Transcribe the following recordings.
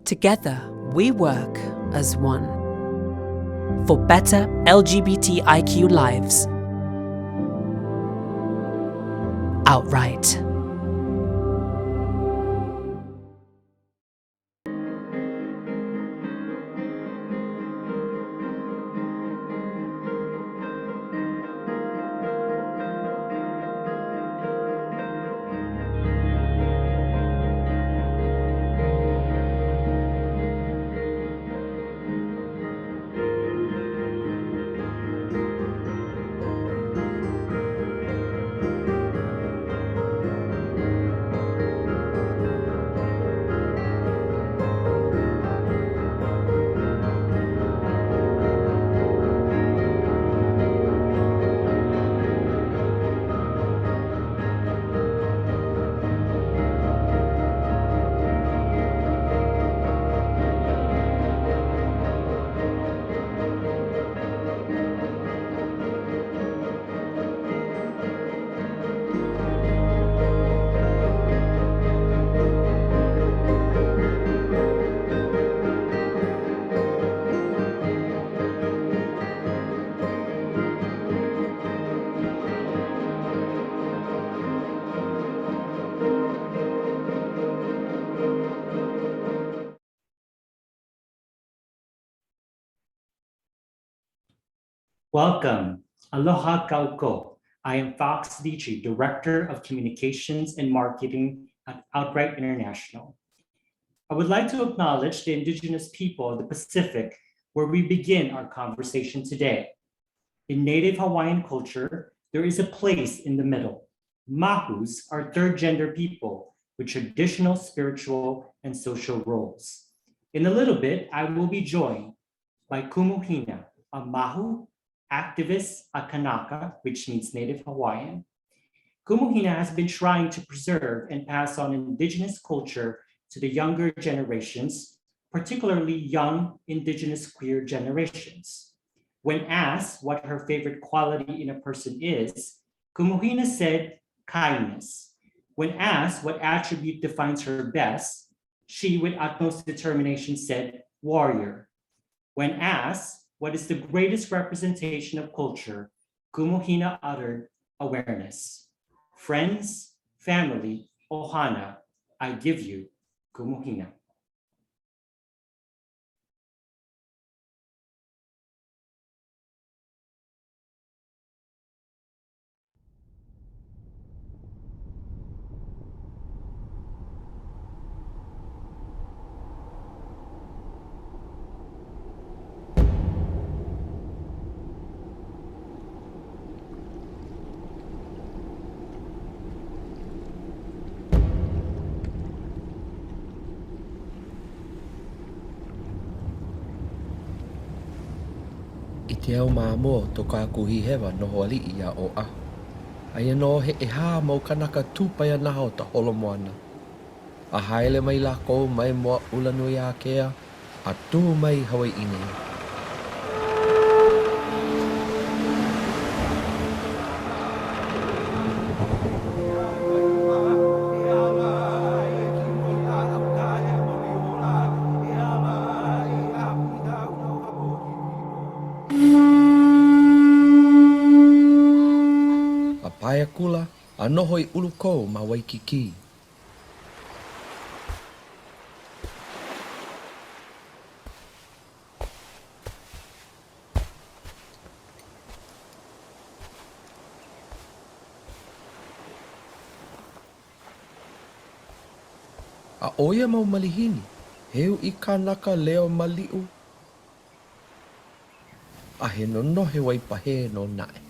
Together, we work as one for better LGBTIQ lives. Outright. Welcome. Aloha kauko. I am Fox Dichi, Director of Communications and Marketing at Outright International. I would like to acknowledge the Indigenous people of the Pacific where we begin our conversation today. In Native Hawaiian culture, there is a place in the middle. Mahus are third gender people with traditional spiritual and social roles. In a little bit, I will be joined by Kumu Hina, a Mahu, activist, a Kanaka, which means Native Hawaiian. Kumu Hina has been trying to preserve and pass on Indigenous culture to the younger generations, particularly young Indigenous queer generations. When asked what her favorite quality in a person is, Kumu Hina said kindness. When asked what attribute defines her best, she with utmost determination said warrior. When asked what is the greatest representation of culture, Kumu Hina uttered awareness. Friends, family, ohana, I give you, Kumu Hina. Te au māmoa tō kākuhi hewa noho ali'i a o ahu. Aia no he e hā mau kanaka tūpai anaha o ta holo moana. A haele mai lako mai moa ulanui a kea, a tū mai Hawaiian. Paia kula, a noho I ulu kou ma Waikiki. A oia mau malihini, heu I kanaka leo maliu. A he no nohe waipahe no nae.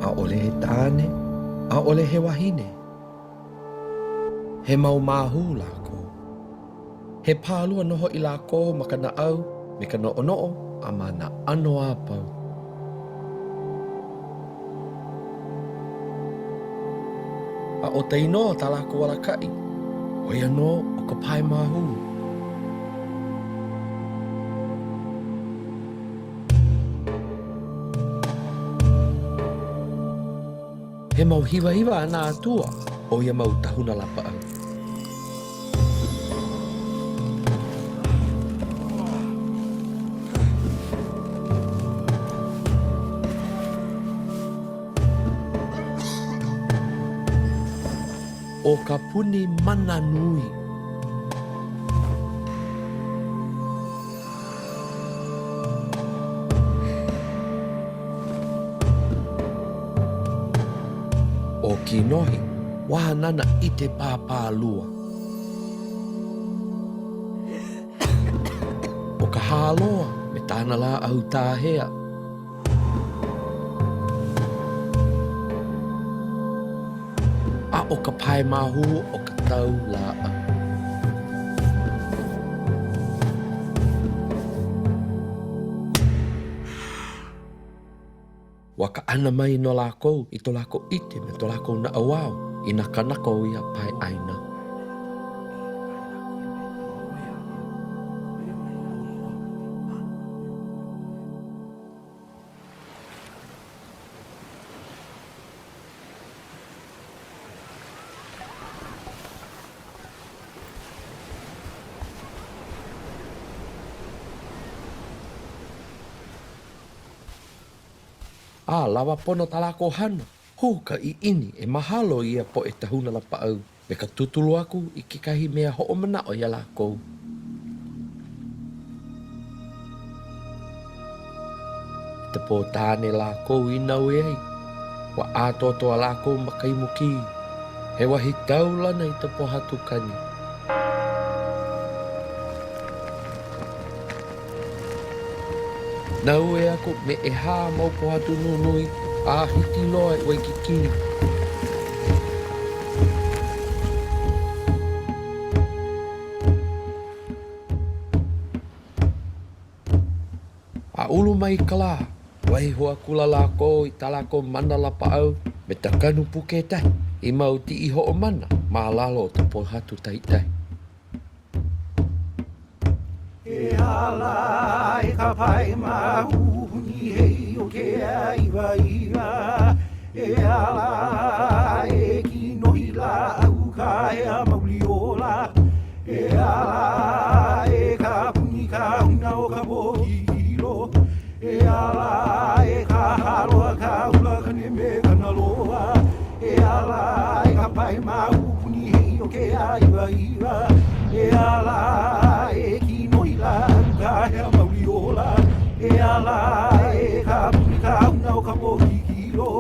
A ole he tāne, a ole he wahine. He mau māhū lako. He pālua noho I lako ma ka naau, me ka no'o a mana ano apau. A o te inoa ta lako walakai, o ia no o ka pai māhū. He mau hiwa ana atua o ia mau tahuna lapa au. ka puni mana nui. O ki nohi, wahanana i te pāpālua. O ka hāloa me tāna la au tāhea. A o ka pai mahu o ka tau la au. Waka ana mai no lākou i to lākou ite me to lākou na awau i na kanako ia pai aina. Lawa pono talako hana. Hoka I ini e mahalo ia po e tahuna la paau. Me ka tutulu aku I ki kahi mea ho'o mana o ia lako. Te po tāne lako I nau e ai. Wa ātoto a lako makaimuki. He wahi taulana I te po hatu kani. Nau e ako me e hā mau po hatu nunui a hiti loa e waikiki. A ulu mai kala, wai hoa kula lako I talako mana la paau me takanu puke tahi I mau ti I ho'o mana ma lalo te po hatu taitai. E ala e ka pai mahu ni hei o ke aiwa iwa. E ala e ki nohi la au ka ea mauli ola. E ala e ka puni ka una o ka poki hiro. E ala e ka haroa ka ula kane me kana loa. E ala e ka pai mahu ni hei o ke aiwa iwa. E ala e ki nohi la au ka ea mauli ola. E ala e ka puni ka una o ka poki hiro.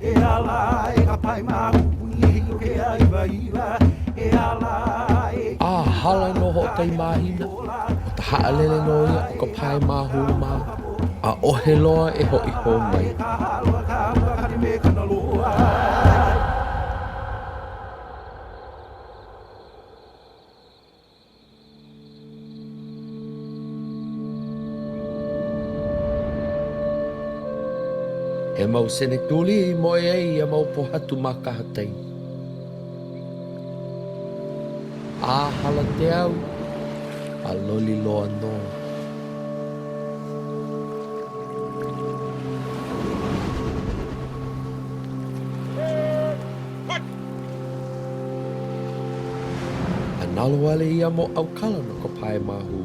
E ala e ka pai mahu ni hei o ke aiwa iwa. E ala e A hala no ho kai mahina. O ta haalele no ia o ka pai mahu ma. A ohe loa e ho I ho mai. ka haroa ka ula kane me kana loa. He mau sene tuli mo e ai a mau po hatu makahatei. A hala te au, a loli loa no. A nalo ale ia mo au kala no ka pai mahu.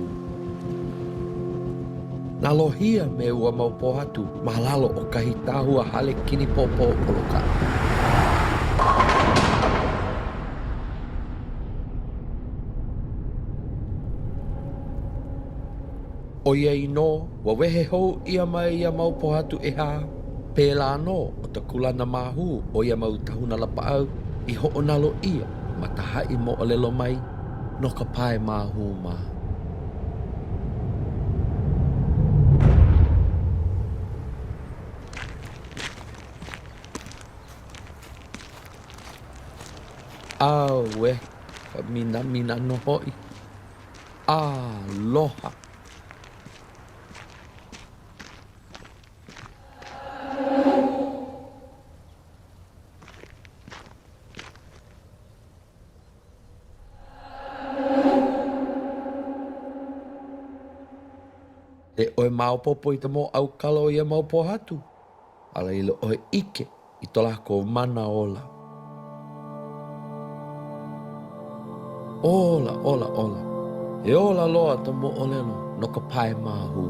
Na lohia me ua mau pohatu, malalo o kahi tahua hale kini popo o loka. O ia ino, wa wehe hou ia mai ia mau pohatu e ha. Pēlā no o ta kulana mahu o ia mau tahuna lapaau I ho'o nalo ia ma tahai mo o lelo mai no ka pai mahu ma. Awe, ka mina no hoi. Aloha. E oe mau popo I te mo au kalo ia mau pohatu. Ala ilo oe ike I tolako mana ola. Ola, ola, ola. E ola loa ta mo olelo no ka pai mahu.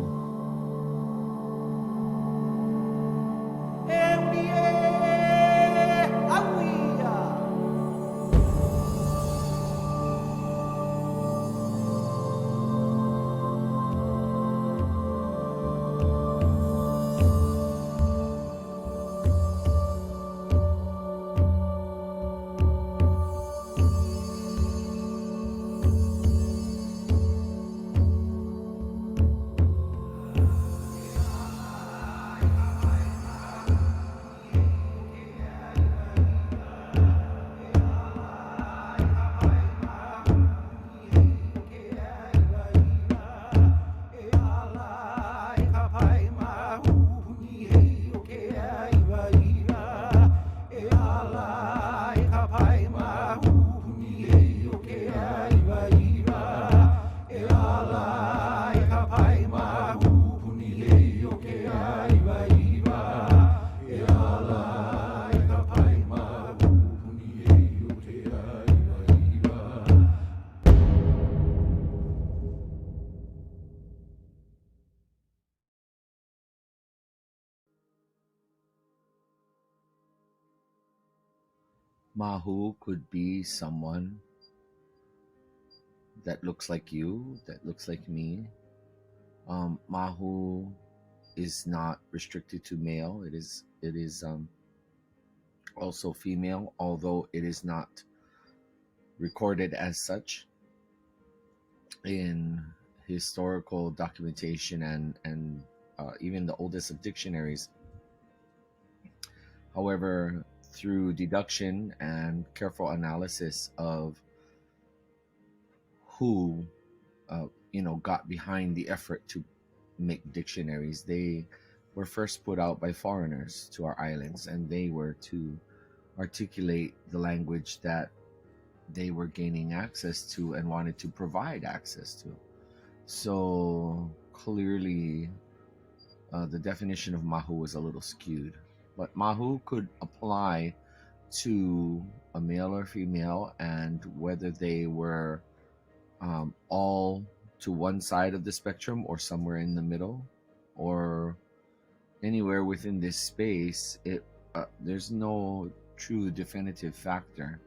E uni e auia. Mahu could be someone that looks like you, that looks like me. Mahu is not restricted to male. It is also female, although it is not recorded as such in historical documentation and even the oldest of dictionaries. However, through deduction and careful analysis of who got behind the effort to make dictionaries, they were first put out by foreigners to our islands, and they were to articulate the language that they were gaining access to and wanted to provide access to. So clearly, the definition of Mahu was a little skewed. But Mahu could apply to a male or female, and whether they were all to one side of the spectrum or somewhere in the middle or anywhere within this space, there's no true definitive factor.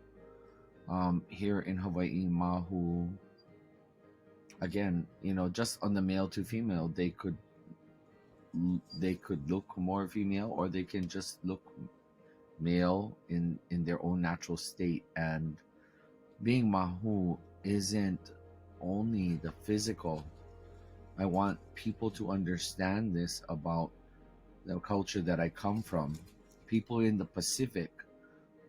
Here in Hawaii, Mahu, again, just on the male to female, they could look more female, or they can just look male in their own natural state. And being Mahu isn't only the physical. I want people to understand this about the culture that I come from. People in the Pacific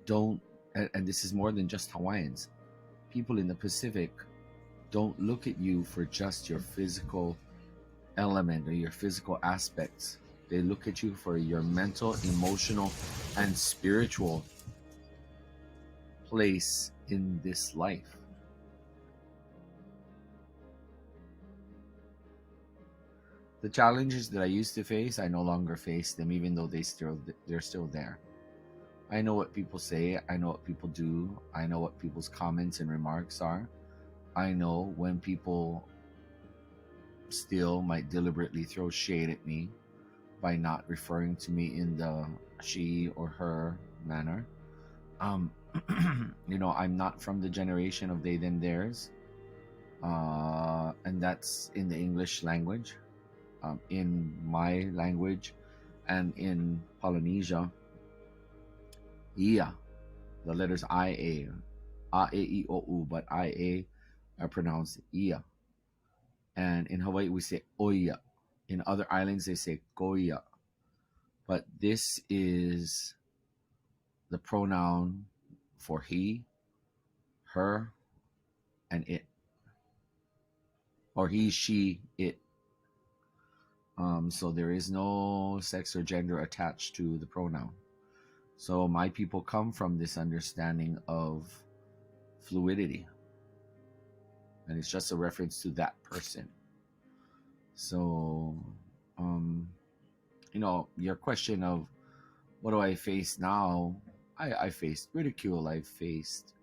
don't, and this is more than just Hawaiians, people in the Pacific don't look at you for just your physical element or your physical aspects. They look at you for your mental, emotional, and spiritual place in this life. The challenges that I used to face, I no longer face them, even though they're still there. I know what people say, I know what people do, I know what people's comments and remarks are. I know when people still might deliberately throw shade at me by not referring to me in the she or her manner. I'm not from the generation of they, them, theirs. And that's in the English language. In my language and in Polynesia, ia, the letters ia, a, e, I, o, u, but ia are pronounced ia. And in Hawaii we say oia. In other islands they say koia. But this is the pronoun for he, her, and it, or he, she, it. So there is no sex or gender attached to the pronoun. So my people come from this understanding of fluidity, and it's just a reference to that person. So your question of what do I face now, I faced ridicule, I faced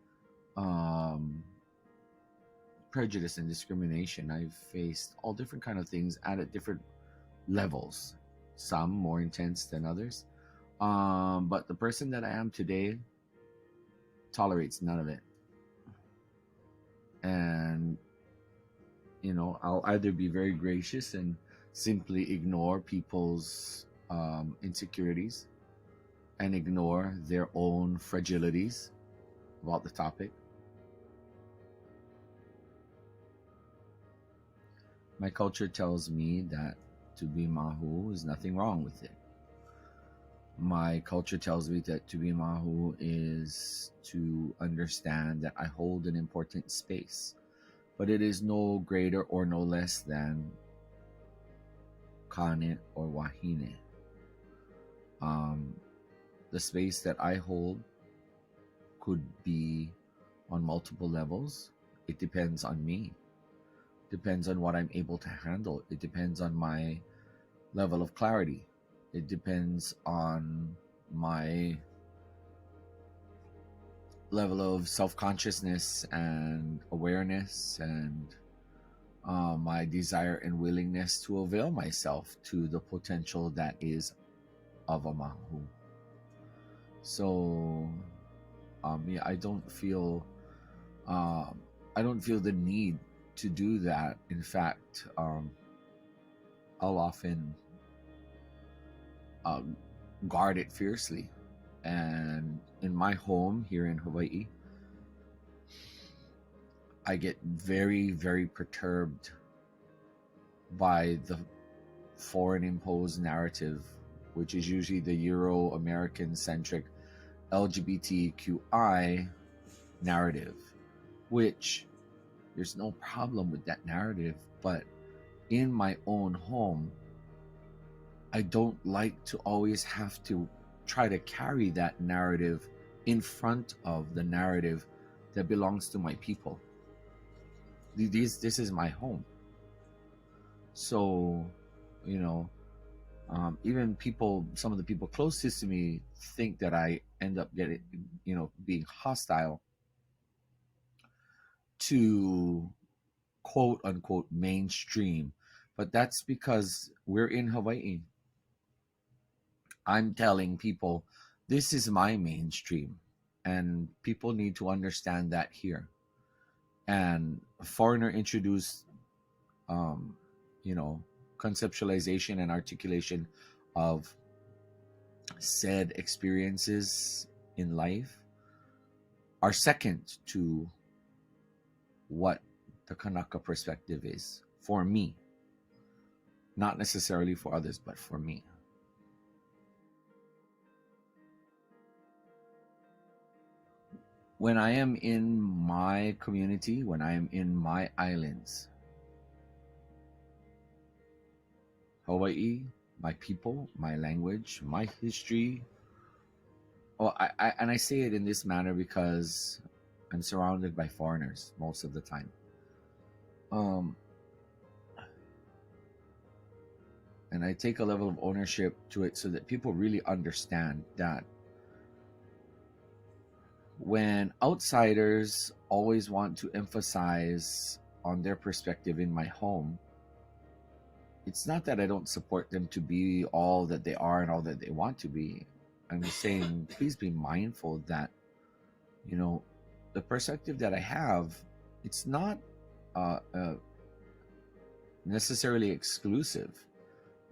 prejudice and discrimination, I've faced all different kind of things at different levels, some more intense than others. But the person that I am today tolerates none of it. And I'll either be very gracious and simply ignore people's insecurities and ignore their own fragilities about the topic. My culture tells me that to be Mahu is nothing wrong with it. My culture tells me that to be Mahu is to understand that I hold an important space, but it is no greater or no less than Kane or Wahine. The space that I hold could be on multiple levels. It depends on me. Depends on what I'm able to handle. It depends on my level of clarity. It depends on my level of self-consciousness and awareness, and my desire and willingness to avail myself to the potential that is of a Mahu. So Yeah, I don't feel the need to do that. In fact, I'll often guard it fiercely. And in my home here in Hawaii, I get very, very perturbed by the foreign imposed narrative, which is usually the Euro-American centric LGBTQI narrative, which there's no problem with that narrative, but in my own home, I don't like to always have to try to carry that narrative in front of the narrative that belongs to my people. This is my home. So, you know, even some of the people closest to me think that I end up being hostile to quote unquote mainstream. But that's because we're in Hawaii. I'm telling people this is my mainstream, and people need to understand that here. And foreigner introduced conceptualization and articulation of said experiences in life are second to what the Kanaka perspective is for me. Not necessarily for others, but for me. When I am in my community, when I am in my islands, Hawaii, my people, my language, my history. I say it in this manner because I'm surrounded by foreigners most of the time. And I take a level of ownership to it so that people really understand that when outsiders always want to emphasize on their perspective in my home, it's not that I don't support them to be all that they are and all that they want to be. I'm just saying, please be mindful that, the perspective that I have, it's not necessarily exclusive.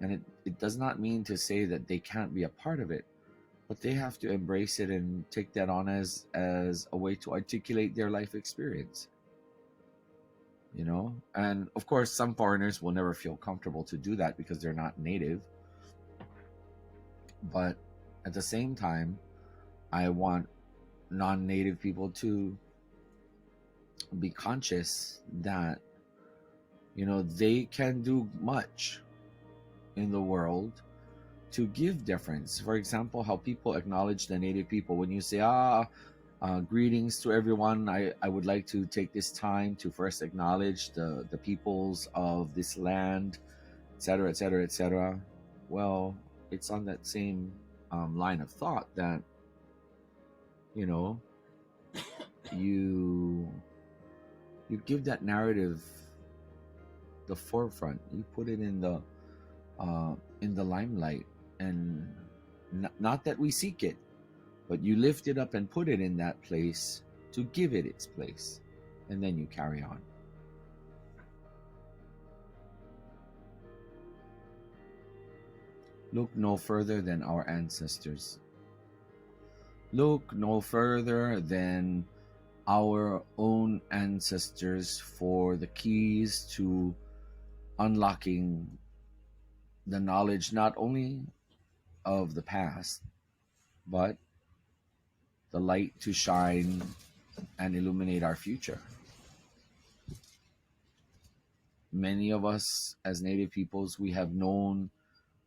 And it does not mean to say that they can't be a part of it, but they have to embrace it and take that on as a way to articulate their life experience. And of course some foreigners will never feel comfortable to do that because they're not native, but at the same time I want non-native people to be conscious that they can do much in the world to give difference. For example, how people acknowledge the native people. When you say greetings to everyone, I would like to take this time to first acknowledge the peoples of this land, etc., etc., etc. Well, it's on that same line of thought that you give that narrative the forefront. You put it in the limelight, and not that we seek it, but you lift it up and put it in that place to give it its place, and then you carry on. Look no further than our ancestors. Look no further than our own ancestors for the keys to unlocking the knowledge not only of the past, but the light to shine and illuminate our future. Many of us as Native peoples, we have known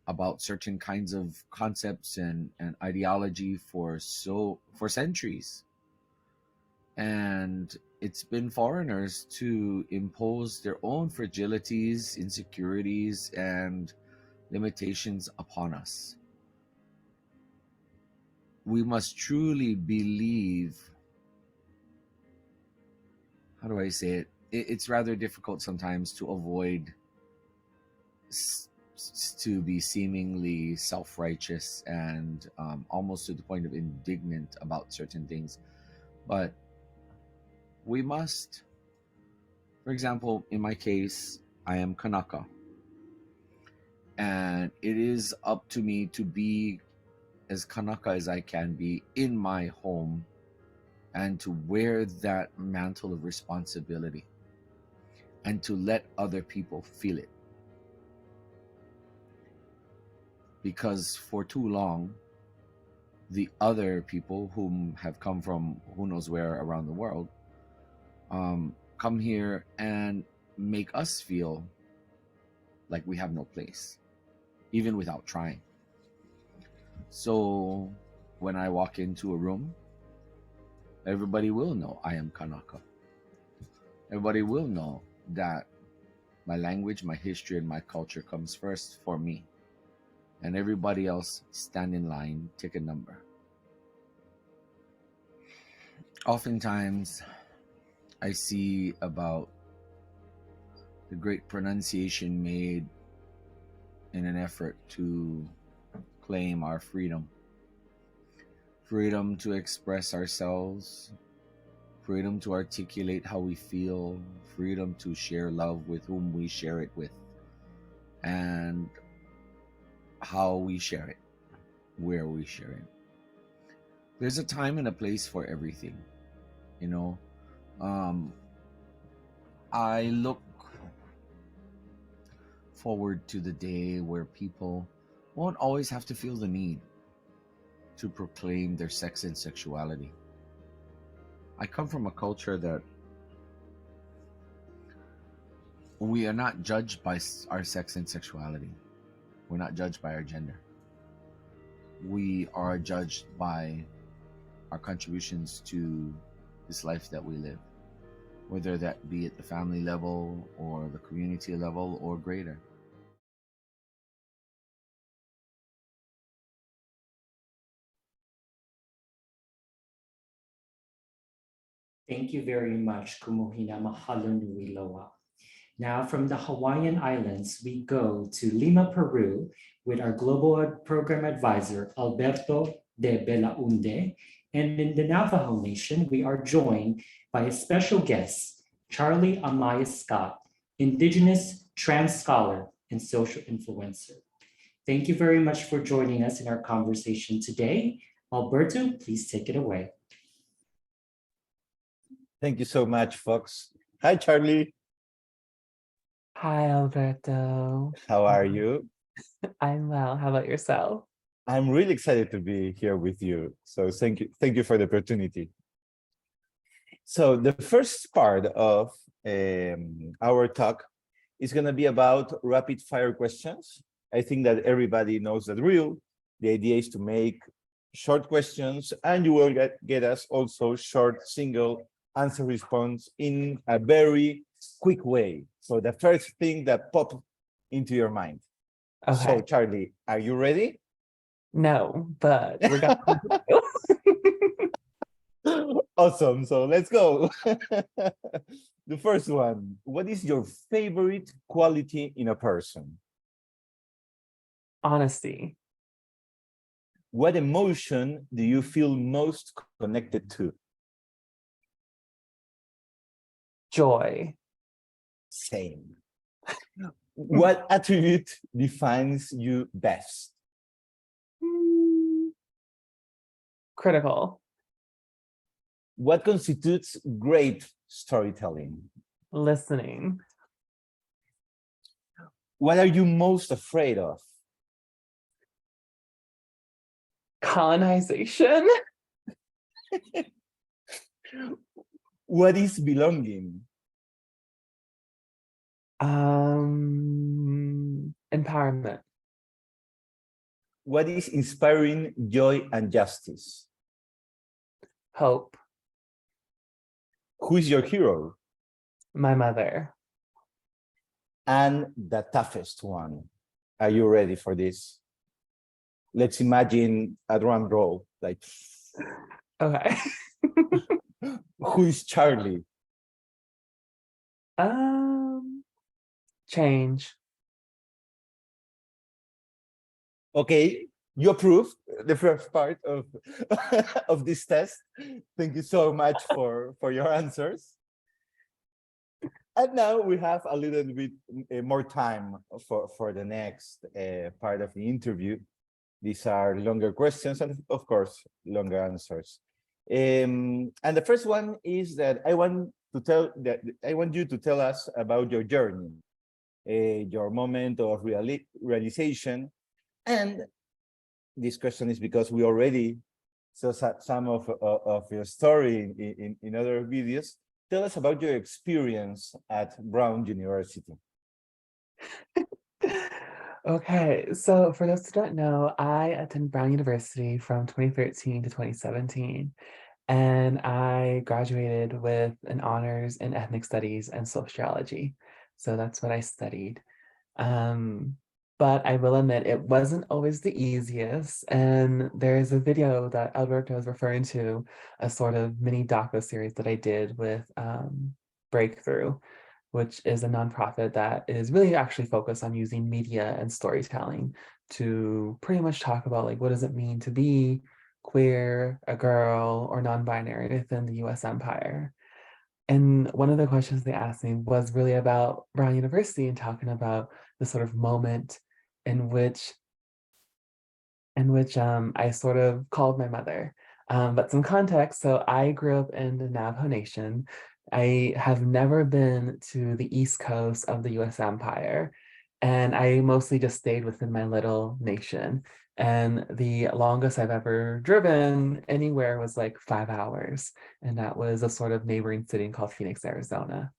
about certain kinds of concepts and ideology for centuries. And it's been foreigners to impose their own fragilities, insecurities, and limitations upon us. We must truly believe, how do I say it? It's rather difficult sometimes to avoid to be seemingly self-righteous and almost to the point of indignant about certain things. But we must, for example, in my case, I am Kanaka. And it is up to me to be as Kanaka as I can be in my home and to wear that mantle of responsibility and to let other people feel it. Because for too long, the other people whom have come from who knows where around the world come here and make us feel like we have no place, even without trying. So when I walk into a room, everybody will know I am Kanaka. Everybody will know that my language, my history, and my culture comes first for me. And everybody else stand in line, take a number. Oftentimes, I see about the great pronunciation made in an effort to claim our freedom. Freedom to express ourselves, freedom to articulate how we feel, freedom to share love with whom we share it with, and how we share it, where we share it. There's a time and a place for everything, you know. I look forward to the day where people won't always have to feel the need to proclaim their sex and sexuality. I come from a culture that we are not judged by our sex and sexuality. We're not judged by our gender. We are judged by our contributions to this life that we live, whether that be at the family level or the community level or greater. Thank you very much, Kumu Hina. Mahalo nui loa. Now, from the Hawaiian Islands, we go to Lima, Peru, with our Global Program Advisor, Alberto de Belaunde. And in the Navajo Nation, we are joined by a special guest, Charlie Amáyá Scott, Indigenous trans scholar and social influencer. Thank you very much for joining us in our conversation today. Alberto, please take it away. Thank you so much, Fox. Hi, Charlie. Hi, Alberto. How are you? I'm well. How about yourself? I'm really excited to be here with you. So thank you for the opportunity. So the first part of our talk is going to be about rapid fire questions. I think that everybody knows the drill. The idea is to make short questions, and you will get us also short single answer response in a very quick way. So the first thing that popped into your mind. Okay. So Charlie, are you ready? No, but we're going Awesome. So let's go. The first one. What is your favorite quality in a person? Honesty. What emotion do you feel most connected to? Joy. Same. What attribute defines you best? Critical. What constitutes great storytelling? Listening. What are you most afraid of? Colonization. What is belonging? Empowerment. What is inspiring joy and justice? Hope. Who is your hero? My mother. And the toughest one. Are you ready for this? Let's imagine a drum roll, like. Okay. Who is Charlie? Change. Okay, You approve the first part of of this test. Thank you so much for your answers. And now we have a little bit more time for the next part of the interview. These are longer questions and, of course, longer answers. And the first one is that I want you to tell us about your journey, your moment of realization. And this question is because we already saw some of your story in other videos. Tell us about your experience at Brown University. Okay, so for those who don't know, I attended Brown University from 2013 to 2017, and I graduated with an honors in ethnic studies and sociology. So that's what I studied. But I will admit it wasn't always the easiest. And there's a video that Alberto was referring to, a sort of mini docu-series that I did with Breakthrough, which is a nonprofit that is really actually focused on using media and storytelling to pretty much talk about like, what does it mean to be queer, a girl, or non-binary within the US empire. And one of the questions they asked me was really about Brown University and talking about the sort of moment in which I sort of called my mother. But some context, so I grew up in the Navajo Nation. I have never been to the East Coast of the US empire, and I mostly just stayed within my little nation. And the longest I've ever driven anywhere was like 5 hours, and that was a sort of neighboring city called Phoenix, Arizona.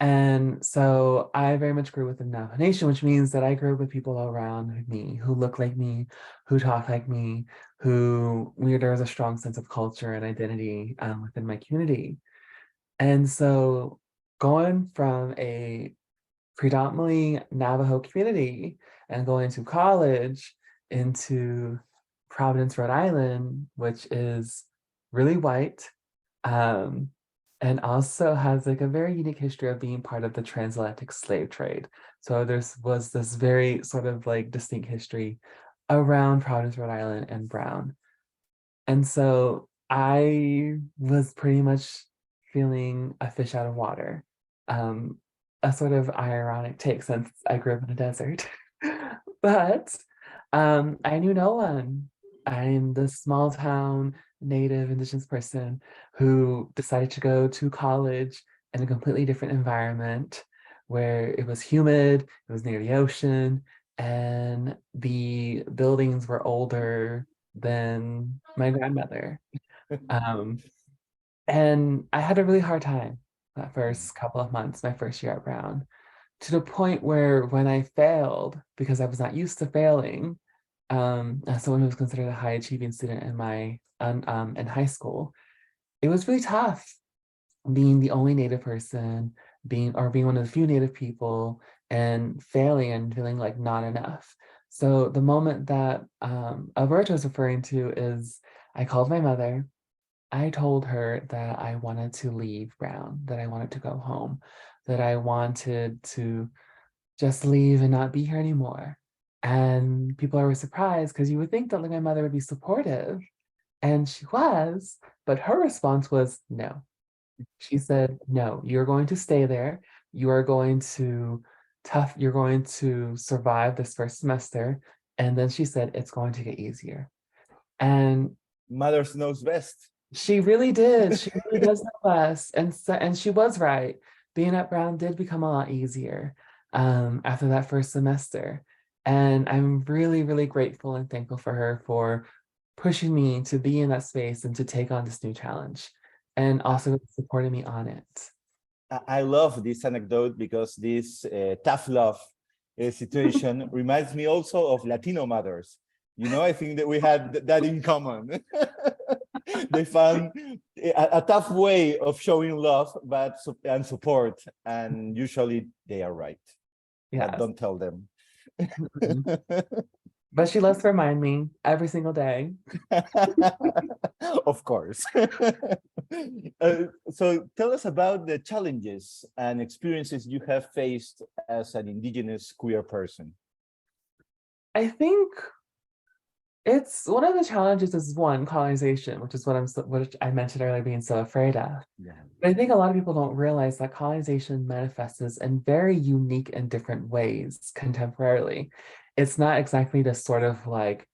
And so I very much grew with the Navajo Nation, which means that I grew up with people around me who look like me, who talk like me, there was a strong sense of culture and identity within my community. And so going from a predominantly Navajo community and going to college into Providence, Rhode Island, which is really white, and also has like a very unique history of being part of the transatlantic slave trade. So was this very sort of like distinct history around Providence, Rhode Island and Brown. And so I was pretty much feeling a fish out of water. A sort of ironic take since I grew up in a desert. But I knew no one. I'm this small town native indigenous person who decided to go to college in a completely different environment where it was humid, it was near the ocean, and the buildings were older than my grandmother. And I had a really hard time that first couple of months, my first year at Brown, to the point where when I failed, because I was not used to failing, as someone who was considered a high achieving student in high school, it was really tough being the only Native person, being one of the few Native people and failing and feeling like not enough. So the moment that Alberto is referring to is I called my mother. I told her that I wanted to leave Brown, that I wanted to go home, that I wanted to just leave and not be here anymore. And people are surprised because you would think that like my mother would be supportive, and she was, but her response was no. She said, no, you're going to stay there. You are going to you're going to survive this first semester. And then she said, it's going to get easier. And Mothers knows best. she really did. She really does know best. And she was right. Being at Brown did become a lot easier after that first semester. And I'm really, really grateful and thankful for her for pushing me to be in that space and to take on this new challenge, and also supporting me on it. I love this anecdote because this tough love situation reminds me also of Latino mothers. You know, I think that we had that in common. They found a tough way of showing love and support, and usually they are right. Yeah, But don't tell them. But she loves to remind me every single day. Of course. So tell us about the challenges and experiences you have faced as an Indigenous queer person. I think It's one of the challenges is one, colonization, which is what I mentioned earlier, being so afraid of. Yeah. But I think a lot of people don't realize that colonization manifests in very unique and different ways contemporarily. It's not exactly this sort of like,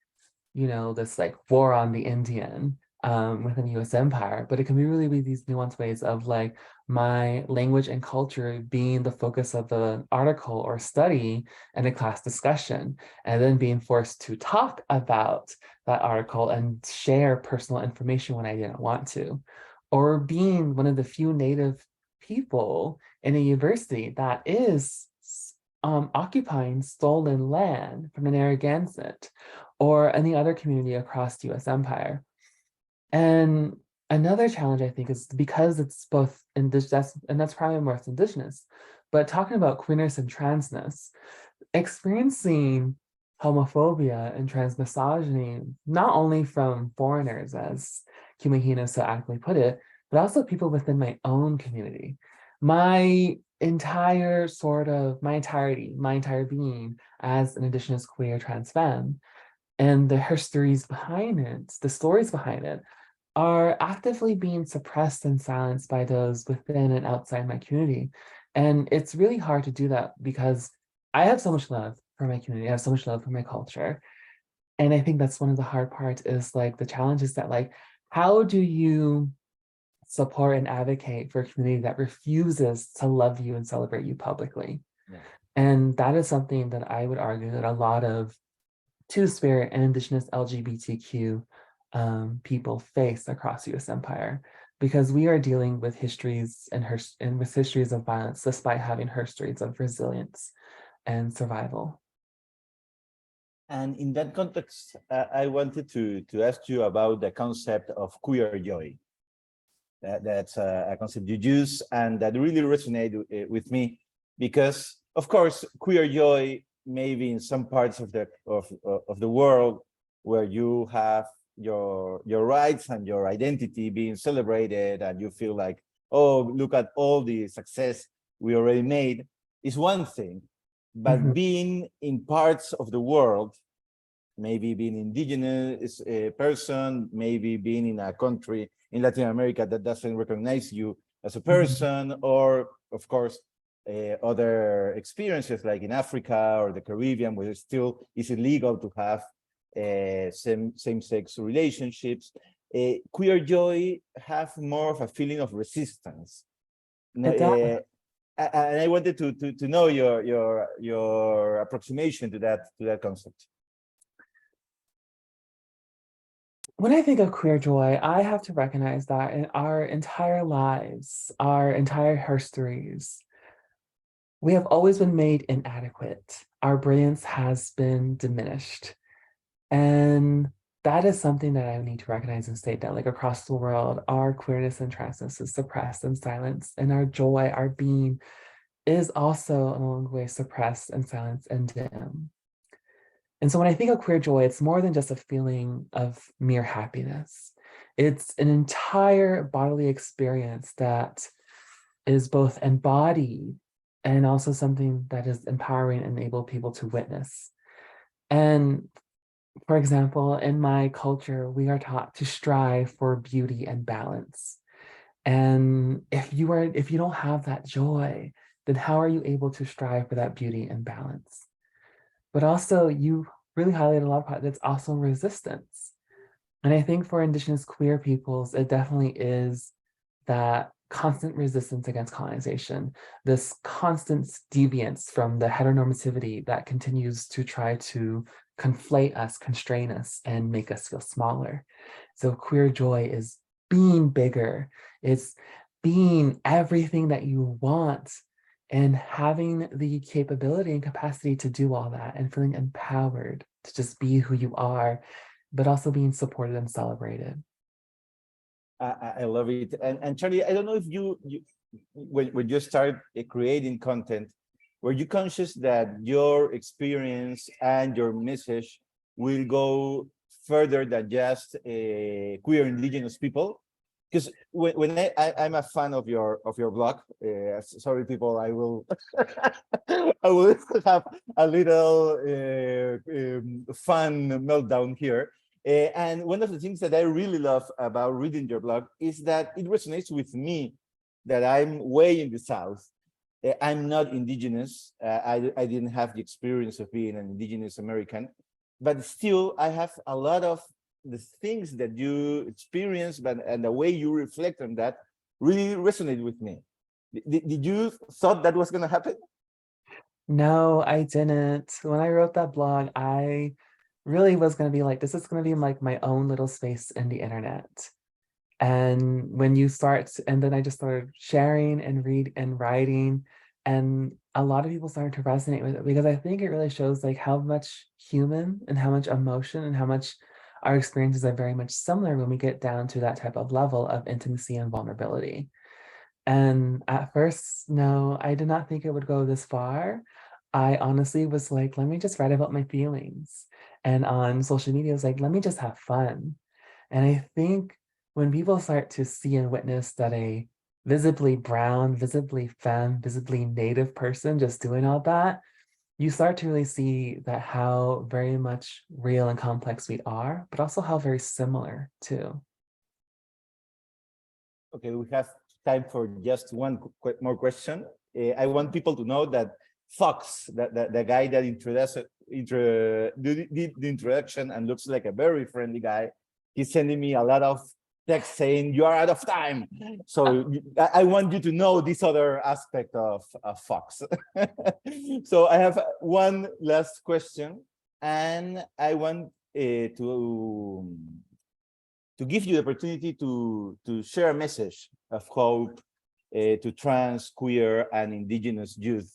this like war on the Indian within the US empire, but it can really be these nuanced ways of like my language and culture being the focus of the article or study and a class discussion, and then being forced to talk about that article and share personal information when I didn't want to, or being one of the few Native people in a university that is occupying stolen land from the Narragansett or any other community across the US empire. And another challenge, I think, is because it's both that's probably more indigenous, but talking about queerness and transness, experiencing homophobia and transmisogyny, not only from foreigners, as Kumu Hina so aptly put it, but also people within my own community. My entire being as an Indigenous queer trans femme and the histories behind it, the stories behind it, are actively being suppressed and silenced by those within and outside my community. And it's really hard to do that because I have so much love for my community. I have so much love for my culture. And I think that's one of the hard parts is like the challenge is that like, how do you support and advocate for a community that refuses to love you and celebrate you publicly? Yeah. And that is something that I would argue that a lot of Two-Spirit and Indigenous LGBTQ people face across the US empire, because we are dealing with histories and with histories of violence, despite having histories of resilience and survival. And in that context, I wanted to ask you about the concept of queer joy. That's a concept you use and that really resonated with me because, of course, queer joy maybe in some parts of the world where you have your rights and your identity being celebrated and you feel like, oh, look at all the success we already made, is one thing. But being in parts of the world, maybe being indigenous person, maybe being in a country in Latin America that doesn't recognize you as a person, or of course, other experiences like in Africa or the Caribbean, where it still is illegal to have same-sex relationships. Queer joy have more of a feeling of resistance. And I wanted to know your approximation to that concept. When I think of queer joy, I have to recognize that in our entire lives, our entire histories, we have always been made inadequate. Our brilliance has been diminished. And that is something that I need to recognize and state that like across the world, our queerness and transness is suppressed and silenced, and our joy, our being is also along the way suppressed and silenced and dim. And so when I think of queer joy, it's more than just a feeling of mere happiness. It's an entire bodily experience that is both embodied and also something that is empowering and enable people to witness. And for example, in my culture, we are taught to strive for beauty and balance. And if you don't have that joy, then how are you able to strive for that beauty and balance? But also you really highlighted a lot of part that's also resistance. And I think for Indigenous queer peoples, it definitely is that constant resistance against colonization, this constant deviance from the heteronormativity that continues to try to conflate us, constrain us, and make us feel smaller. So queer joy is being bigger. It's being everything that you want and having the capability and capacity to do all that and feeling empowered to just be who you are, but also being supported and celebrated. I love it. And Charlie, I don't know if you when you start creating content, were you conscious that your experience and your message will go further than just queer Indigenous people? Because when I'm a fan of your blog, sorry people, I will I will have a little fun meltdown here. And one of the things that I really love about reading your blog is that it resonates with me, that I'm way in the South. I'm not Indigenous. I didn't have the experience of being an Indigenous American, but still I have a lot of the things that you experience, and the way you reflect on that really resonate with me. Did you thought that was going to happen? No, I didn't. When I wrote that blog, I really was going to be like, this is going to be like my own little space in the internet. And when you start, and then I just started sharing and read and writing, and a lot of people started to resonate with it, because I think it really shows like how much human and how much emotion and how much our experiences are very much similar when we get down to that type of level of intimacy and vulnerability. And at first, no, I did not think it would go this far. I honestly was like, let me just write about my feelings. And on social media, I was like, let me just have fun. And I think when people start to see and witness that a visibly brown, visibly femme, visibly native person just doing all that, you start to really see that how very much real and complex we are, but also how very similar too. Okay, we have time for just one more question. I want people to know that Fox, the guy that did the introduction and looks like a very friendly guy, he's sending me a lot of text saying you are out of time. So I want you to know this other aspect of Fox. So I have one last question, and I want to give you the opportunity to share a message of hope to trans, queer, and Indigenous youth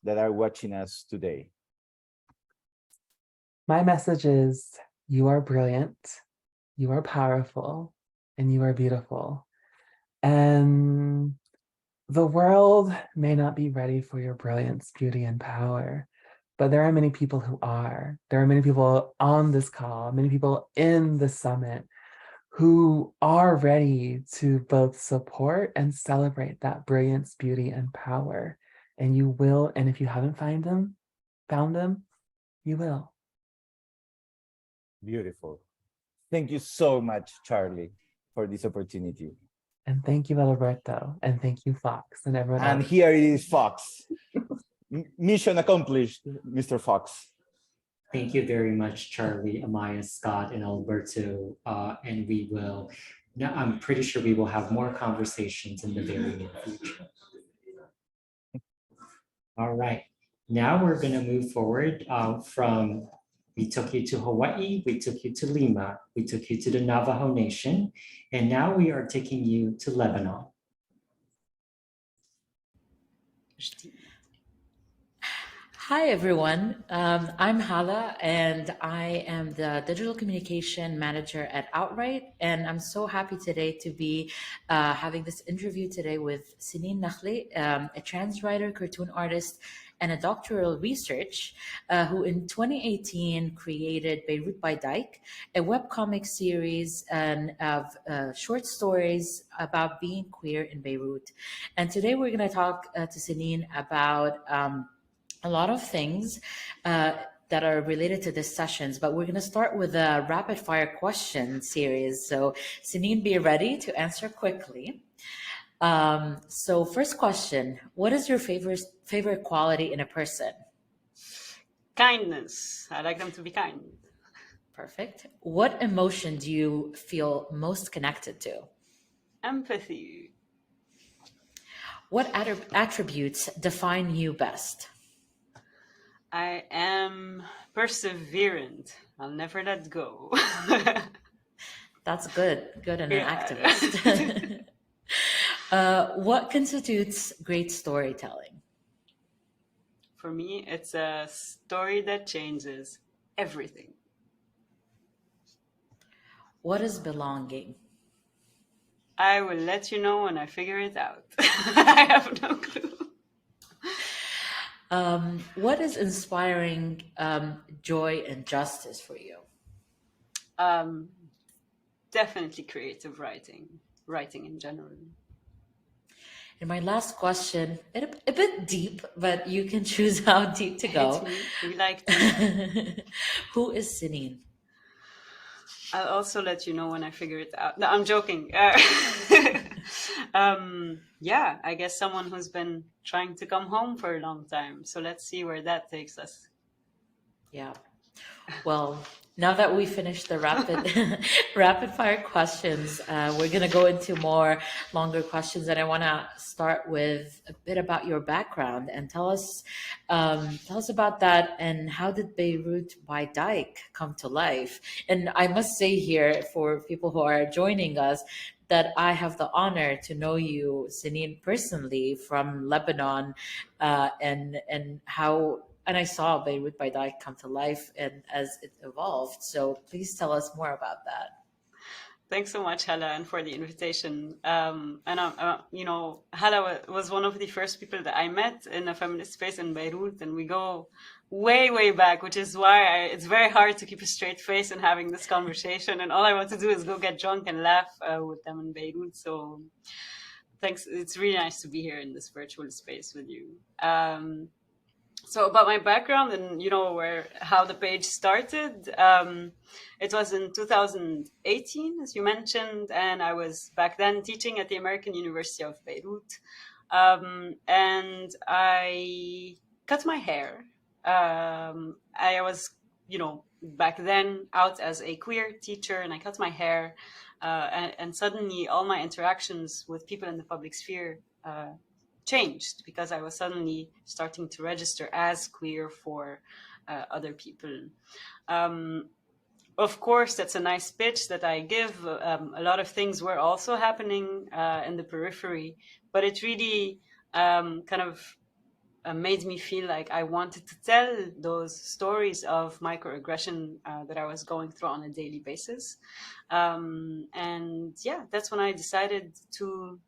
that are watching us today. My message is, you are brilliant, you are powerful, and you are beautiful. And the world may not be ready for your brilliance, beauty, and power, but there are many people who are. There are many people on this call, many people in the summit who are ready to both support and celebrate that brilliance, beauty, and power. And you will, and if you haven't found them, you will. Beautiful. Thank you so much, Charlie, for this opportunity. And thank you, Alberto. And thank you, Fox, and everyone else. And here it is, Fox. Mission accomplished, Mr. Fox. Thank you very much, Charlie, Amáyá Scott, and Alberto. And we will, now I'm pretty sure we will have more conversations in the very near future. All right, now we're gonna move forward from, we took you to Hawaii, we took you to Lima, we took you to the Navajo Nation, and now we are taking you to Lebanon. Hi, everyone. I'm Hala, and I am the Digital Communication Manager at Outright. And I'm so happy today to be having this interview today with Sinine Nakhle, a trans writer, cartoon artist, and a doctoral research who in 2018 created Beirut by Dyke, a webcomic series and of short stories about being queer in Beirut. And today we're going to talk to Sinine about a lot of things that are related to this sessions, but we're going to start with a rapid fire question series. So Sinine, be ready to answer quickly. So first question, what is your favorite quality in a person? Kindness. I like them to be kind. Perfect. What emotion do you feel most connected to? Empathy. What attributes define you best? I am perseverant. I'll never let go. That's good. Good in Yeah. an activist. What constitutes great storytelling? For me, it's a story that changes everything. What is belonging? I will let you know when I figure it out. I have no clue. What is inspiring joy and justice for you? Definitely creative writing in general. And my last question, a bit deep, but you can choose how deep to go. Hit me. We like to. Who is Sinine? I'll also let you know when I figure it out. No, I'm joking. Yeah, I guess someone who's been trying to come home for a long time. So let's see where that takes us. Yeah. Well, now that we finished the rapid fire questions, we're going to go into more longer questions, and I want to start with a bit about your background and tell us about that, and how did Beirut by Dyke come to life? And I must say here, for people who are joining us, that I have the honor to know you, Sinine, personally from Lebanon, and how. And I saw Beirut by Dyke come to life and as it evolved. So please tell us more about that. Thanks so much, Hala, and for the invitation. Hala was one of the first people that I met in a feminist space in Beirut, and we go way, way back, which is why it's very hard to keep a straight face in having this conversation. And all I want to do is go get drunk and laugh with them in Beirut. So thanks. It's really nice to be here in this virtual space with you. So about my background and how the page started, it was in 2018, as you mentioned, and I was back then teaching at the American University of Beirut, and I cut my hair. I was, back then out as a queer teacher, and I cut my hair, and suddenly all my interactions with people in the public sphere changed, because I was suddenly starting to register as queer for other people. Of course, that's a nice pitch that I give. A lot of things were also happening in the periphery, but it really made me feel like I wanted to tell those stories of microaggression that I was going through on a daily basis. And yeah, that's when I decided to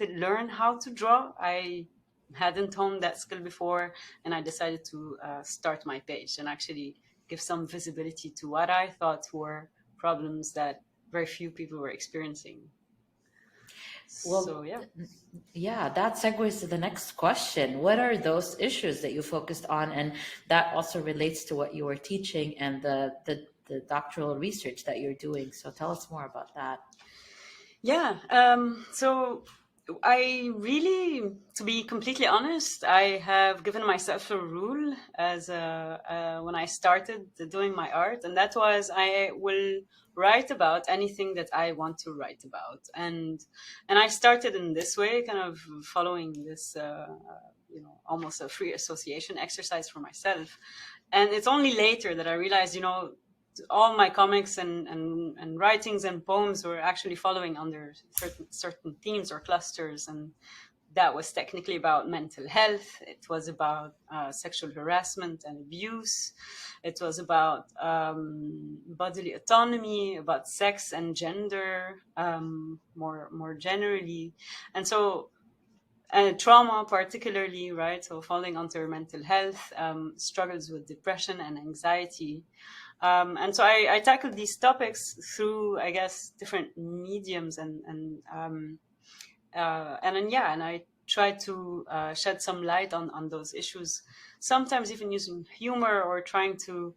learn how to draw. I hadn't honed that skill before, and I decided to start my page and actually give some visibility to what I thought were problems that very few people were experiencing. Well, so yeah, that segues to the next question. What are those issues that you focused on? And that also relates to what you were teaching and the doctoral research that you're doing. So tell us more about that. Yeah, so I really, to be completely honest, I have given myself a rule as when I started doing my art, and that was I will write about anything that I want to write about, and I started in this way, kind of following this almost a free association exercise for myself. And it's only later that I realized, all my comics and writings and poems were actually following under certain themes or clusters, and that was technically about mental health. It was about sexual harassment and abuse. It was about bodily autonomy, about sex and gender, more generally, and so trauma particularly, right? So falling under mental health, struggles with depression and anxiety. And so I tackled these topics through, I guess, different mediums, and I tried to shed some light on those issues, sometimes even using humor or trying to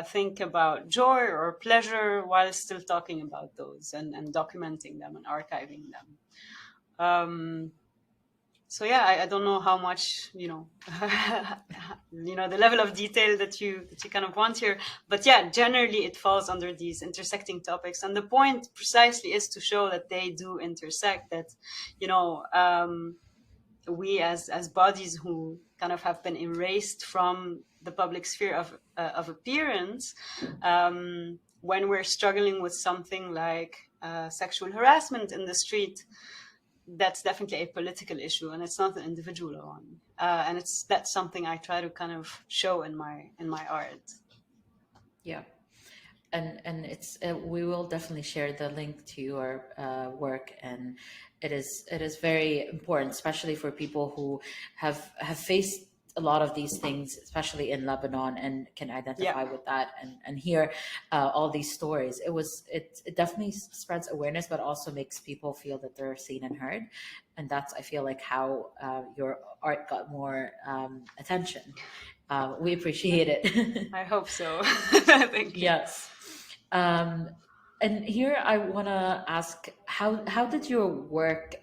think about joy or pleasure while still talking about those and documenting them and archiving them. So yeah, I don't know how much, the level of detail that you kind of want here, but yeah, generally it falls under these intersecting topics. And the point precisely is to show that they do intersect, that, we as bodies who kind of have been erased from the public sphere of appearance, when we're struggling with something like sexual harassment in the street, that's definitely a political issue, and it's not an individual one. And that's something I try to kind of show in my art. Yeah, and it's we will definitely share the link to your work, and it is very important, especially for people who have faced a lot of these things, especially in Lebanon, and can identify with that and hear all these stories. It definitely spreads awareness, but also makes people feel that they're seen and heard. And that's, I feel like, how your art got more attention. We appreciate it. I hope so. Thank you. Yes. And here I want to ask, how did your work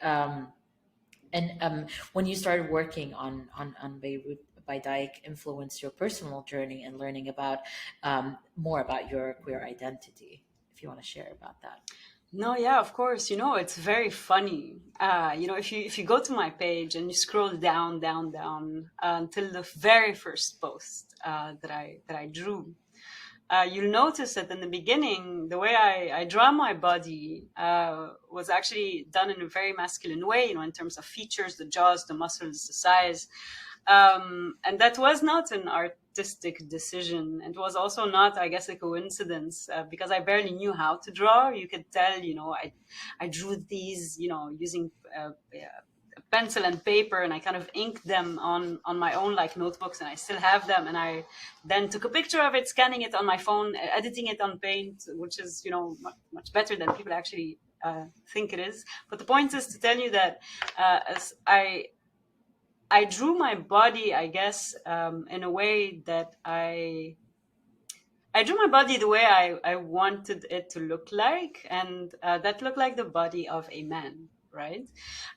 when you started working on Beirut by Dyke influence your personal journey and learning about more about your queer identity? If you want to share about that. No, yeah, of course. It's very funny. If you go to my page and you scroll down, until the very first post that I drew, you'll notice that in the beginning, the way I draw my body was actually done in a very masculine way, in terms of features, the jaws, the muscles, the size. And that was not an artistic decision. It was also not, I guess, a coincidence, because I barely knew how to draw. You could tell, I drew these, using a pencil and paper, and I kind of inked them on my own notebooks, and I still have them. And I then took a picture of it, scanning it on my phone, editing it on Paint, which is, much better than people actually think it is. But the point is to tell you that as I drew my body, I guess, in a way that I drew my body the way I wanted it to look like, and that looked like the body of a man, right?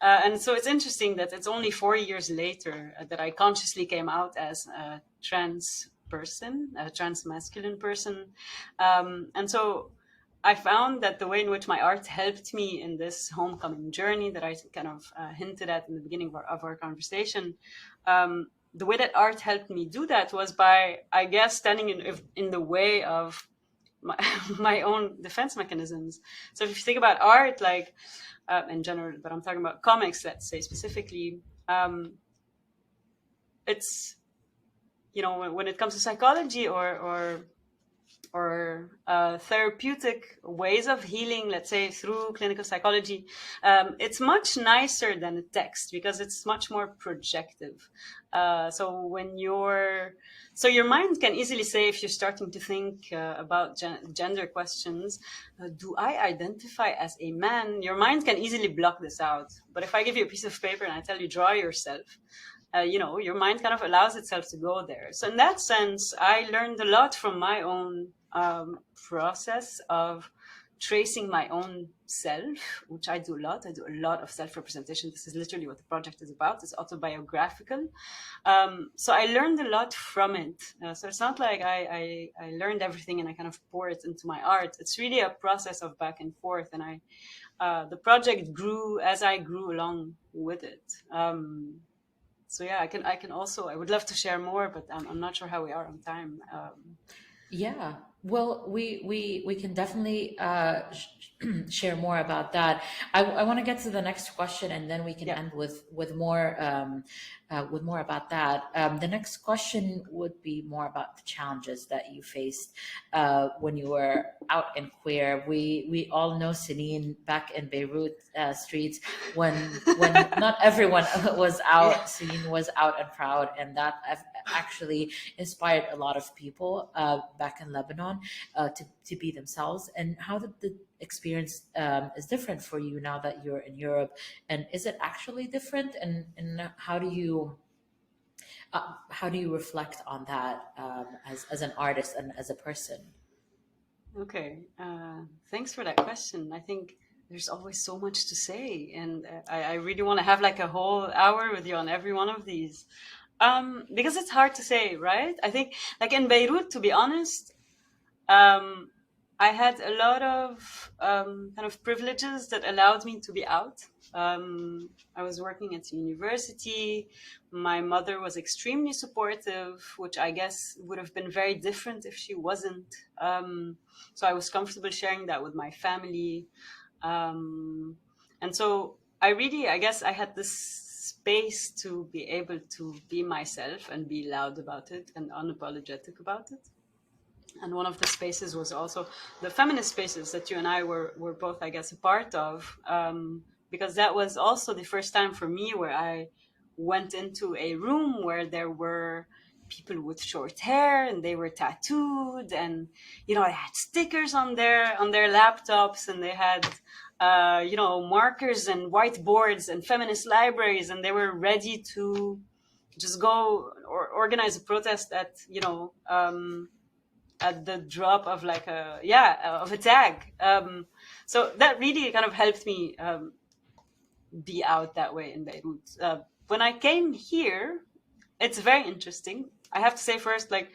And so it's interesting that it's only 4 years later that I consciously came out as a trans person, a trans masculine person. And so I found that the way in which my art helped me in this homecoming journey that I kind of hinted at in the beginning of our conversation, the way that art helped me do that was by, I guess, standing in the way of my own defense mechanisms. So if you think about art, in general, but I'm talking about comics, let's say specifically, it's, when it comes to psychology or therapeutic ways of healing, let's say through clinical psychology, it's much nicer than a text because it's much more projective. So your mind can easily say, if you're starting to think about gender questions, do I identify as a man? Your mind can easily block this out. But if I give you a piece of paper and I tell you, draw yourself, your mind kind of allows itself to go there. So in that sense, I learned a lot from my own process of tracing my own self, which I do a lot. I do a lot of self-representation. This is literally what the project is about. It's autobiographical. So I learned a lot from it. So it's not like I learned everything and I kind of pour it into my art. It's really a process of back and forth. And the project grew as I grew along with it. So yeah, I can also, I would love to share more, but I'm not sure how we are on time. Yeah, well, we can definitely share more about that. I want to get to the next question, and then we can end with more about that. The next question would be more about the challenges that you faced when you were out in queer. We all know Sinine back in Beirut streets when not everyone was out. Sinine was out and proud, and that actually inspired a lot of people back in Lebanon to be themselves. And how the experience is different for you now that you're in Europe, and is it actually different? And how do you reflect on that as an artist and as a person? Okay, thanks for that question. I think there's always so much to say, and I really want to have a whole hour with you on every one of these. Because it's hard to say, right? I think in Beirut, to be honest, I had a lot of kind of privileges that allowed me to be out. I was working at university. My mother was extremely supportive, which I guess would have been very different if she wasn't. So I was comfortable sharing that with my family. And so I guess I had this space to be able to be myself and be loud about it and unapologetic about it. And one of the spaces was also the feminist spaces that you and I were both, I guess, a part of, because that was also the first time for me where I went into a room where there were people with short hair and they were tattooed, and I had stickers on their laptops, and they had markers and whiteboards and feminist libraries, and they were ready to just go or organize a protest at at the drop of like of a tag. So that really kind of helped me be out that way in Beirut. When I came here, it's very interesting. I have to say first, like,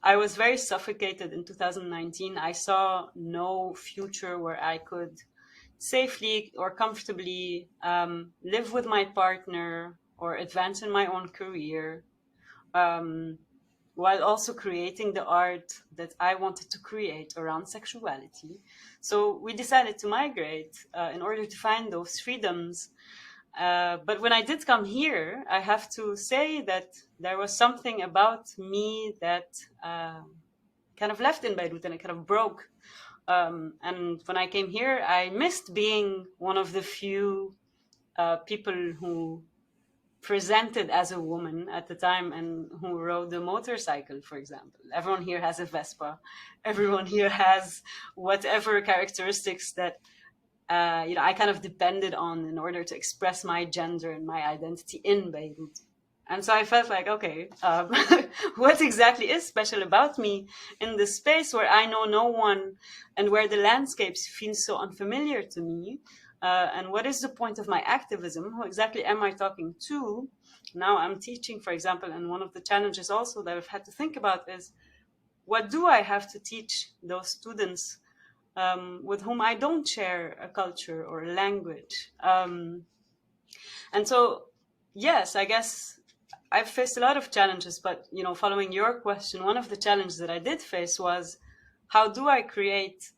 I was very suffocated in 2019. I saw no future where I could safely or comfortably live with my partner or advance in my own career, while also creating the art that I wanted to create around sexuality. So we decided to migrate in order to find those freedoms. But when I did come here, I have to say that there was something about me that kind of left in Beirut and it kind of broke. And when I came here, I missed being one of the few people who presented as a woman at the time and who rode a motorcycle, for example. Everyone here has a Vespa. Everyone here has whatever characteristics that I kind of depended on in order to express my gender and my identity in Beirut. And so I felt like, okay, what exactly is special about me in this space where I know no one and where the landscapes feel so unfamiliar to me? And what is the point of my activism? Who exactly am I talking to? Now I'm teaching, for example, and one of the challenges also that I've had to think about is, what do I have to teach those students with whom I don't share a culture or a language? And so, yes, I guess I've faced a lot of challenges, but, following your question, one of the challenges that I did face was, how do I create,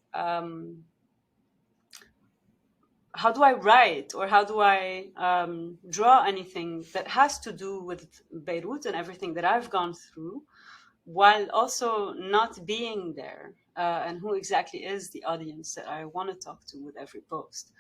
how do I write or how do I draw anything that has to do with Beirut and everything that I've gone through, while also not being there? And who exactly is the audience that I want to talk to with every post?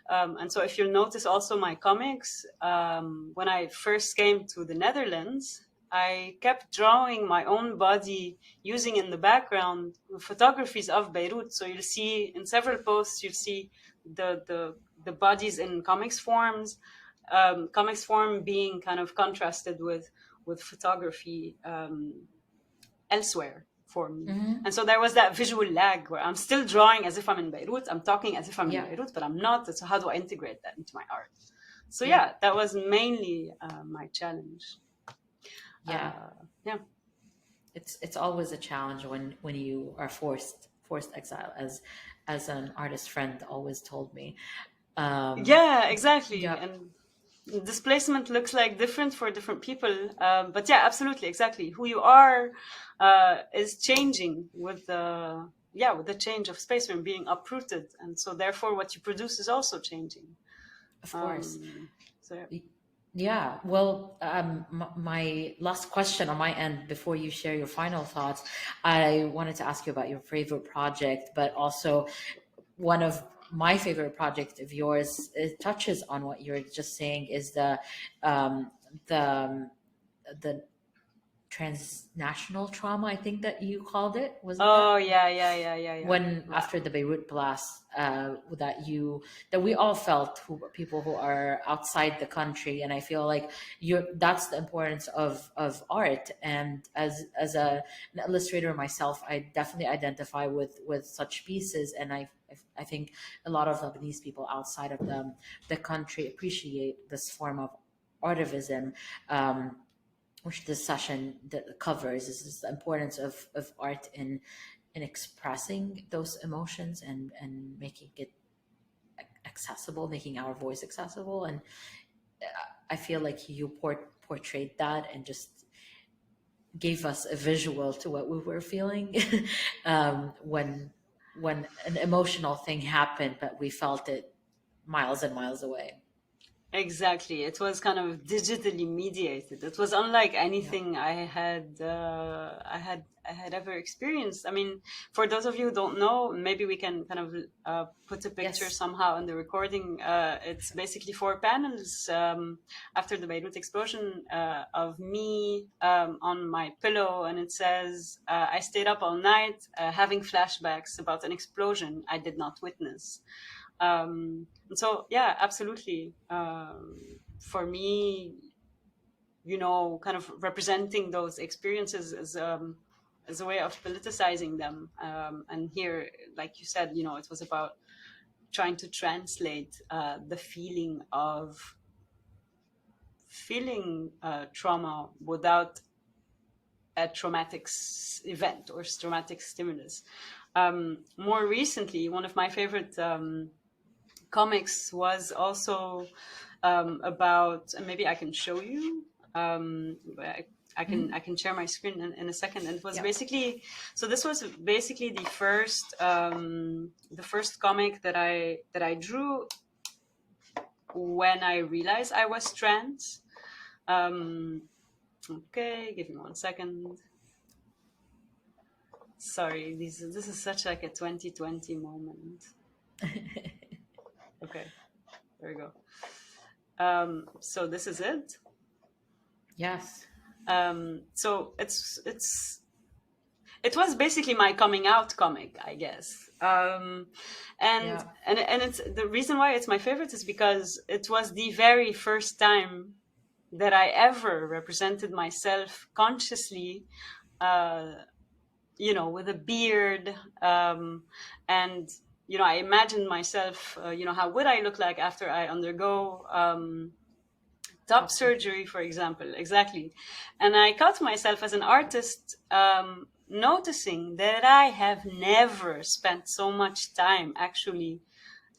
And so if you'll notice also my comics, when I first came to the Netherlands, I kept drawing my own body using in the background photographies of Beirut. So you'll see in several posts, you'll see the bodies in comics forms, comics form being kind of contrasted with photography elsewhere for me. Mm-hmm. And so there was that visual lag where I'm still drawing as if I'm in Beirut, I'm talking as if I'm in Beirut, but I'm not. So how do I integrate that into my art? So that was mainly my challenge. It's always a challenge when you are forced exile, as an artist friend always told me. Exactly. And displacement looks like different for different people, but absolutely, exactly, who you are is changing with the change of space and being uprooted, and so therefore what you produce is also changing, of course. So well, my last question on my end before you share your final thoughts, I wanted to ask you about your favorite project, but also one of my favorite project of yours, it touches on what you're just saying, is the transnational trauma, I think that you called it. Was it when after the Beirut blast, that we all felt, people who are outside the country, and I feel like that's the importance of art. And as an illustrator myself, I definitely identify with such pieces, and I think a lot of Lebanese people outside of the country appreciate this form of artivism, which this session covers. Is the importance of art in expressing those emotions and making it accessible, making our voice accessible. And I feel like you portrayed that and just gave us a visual to what we were feeling when an emotional thing happened, but we felt it miles and miles away. Exactly. It was kind of digitally mediated. It was unlike anything I had ever experienced. I mean, for those of you who don't know, maybe we can kind of put a picture somehow in the recording. It's basically 4 panels after the Beirut explosion of me on my pillow, and it says, I stayed up all night having flashbacks about an explosion I did not witness. And so, absolutely. For me, kind of representing those experiences is as a way of politicizing them. And here, like you said, you know, it was about trying to translate the feeling of feeling trauma without a traumatic event or traumatic stimulus. More recently, one of my favorite comics was also about, and maybe I can show you. I can share my screen in a second. And it was basically, so this was basically the first comic that I drew when I realized I was trans. Okay, give me 1 second. Sorry, this is such like a 2020 moment. Okay, there we go. So this is it. Yes. So it was basically my coming out comic, I guess. And it's the reason why it's my favorite is because it was the very first time that I ever represented myself consciously, you know, with a beard, and you know, I imagined myself, you know, how would I look like after I undergo top surgery, for example. Exactly. And I caught myself as an artist noticing that I have never spent so much time actually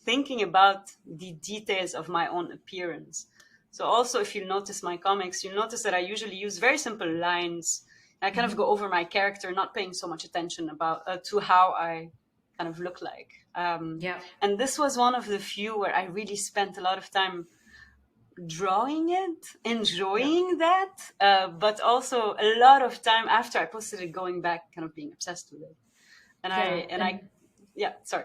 thinking about the details of my own appearance. So also, if you notice my comics, you'll notice that I usually use very simple lines. I kind of go over my character, not paying so much attention about to how I kind of look like. And this was one of the few where I really spent a lot of time drawing it, enjoying that, but also a lot of time after I posted it, going back, kind of being obsessed with it. Sorry.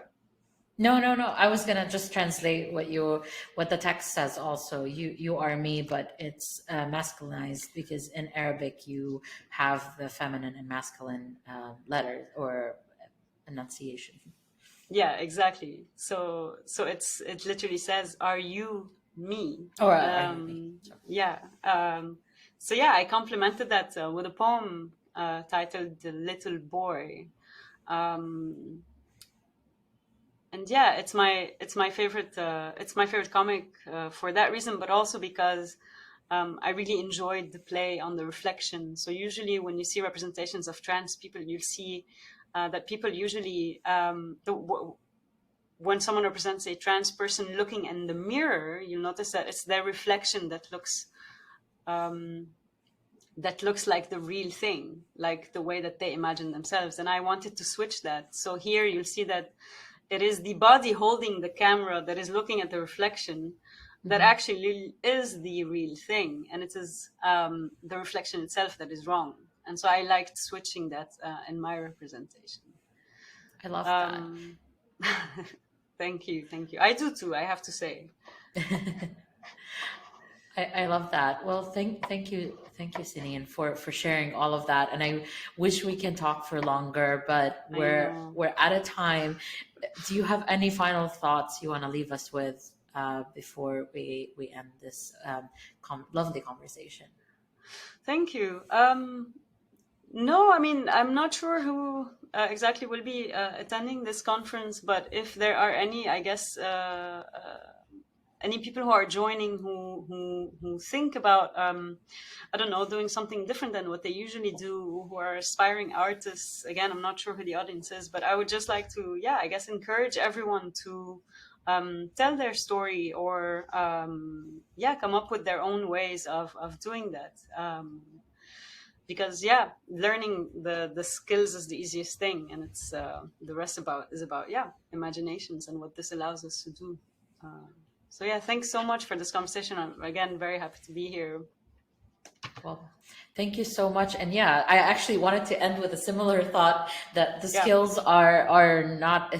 No. I was gonna just translate what the text says. Also, you are me, but it's masculinized because in Arabic you have the feminine and masculine letters or enunciation. Yeah, exactly. So it literally says, "Are you me?" Or so yeah, I complemented that with a poem titled "The Little Boy." And yeah, it's my favorite comic for that reason, but also because I really enjoyed the play on the reflection. So usually when you see representations of trans people, you'll see that people usually when someone represents a trans person looking in the mirror, you'll notice that it's their reflection that looks like the real thing, like the way that they imagine themselves. And I wanted to switch that. So here you'll see that it is the body holding the camera that is looking at the reflection that actually is the real thing. And it is the reflection itself that is wrong. And so I liked switching that in my representation. I love that. Thank you. I do too, I have to say. I love that. Well, thank you, Sinine, for sharing all of that. And I wish we can talk for longer, but we're out of time. Do you have any final thoughts you want to leave us with before we end this lovely conversation? Thank you. No, I mean, I'm not sure who exactly will be attending this conference, but if there are any, I guess, any people who are joining who think about, I don't know, doing something different than what they usually do, who are aspiring artists. Again, I'm not sure who the audience is, but I would just like to, I guess, encourage everyone to tell their story or, come up with their own ways of doing that. Because learning the skills is the easiest thing, and it's the rest is about imaginations and what this allows us to do. So thanks so much for this conversation. I'm again very happy to be here. Well, thank you so much. And I actually wanted to end with a similar thought that the skills are not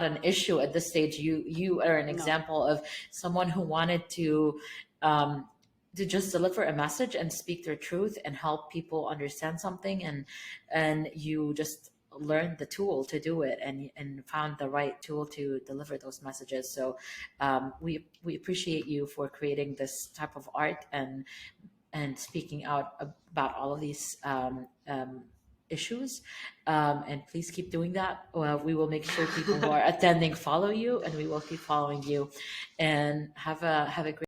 an issue at this stage. You are an example of someone who wanted to just deliver a message and speak their truth and help people understand something, and you just learned the tool to do it and found the right tool to deliver those messages. So we appreciate you for creating this type of art and speaking out about all of these issues. And please keep doing that. We will make sure people who are attending follow you, and we will keep following you. And have a great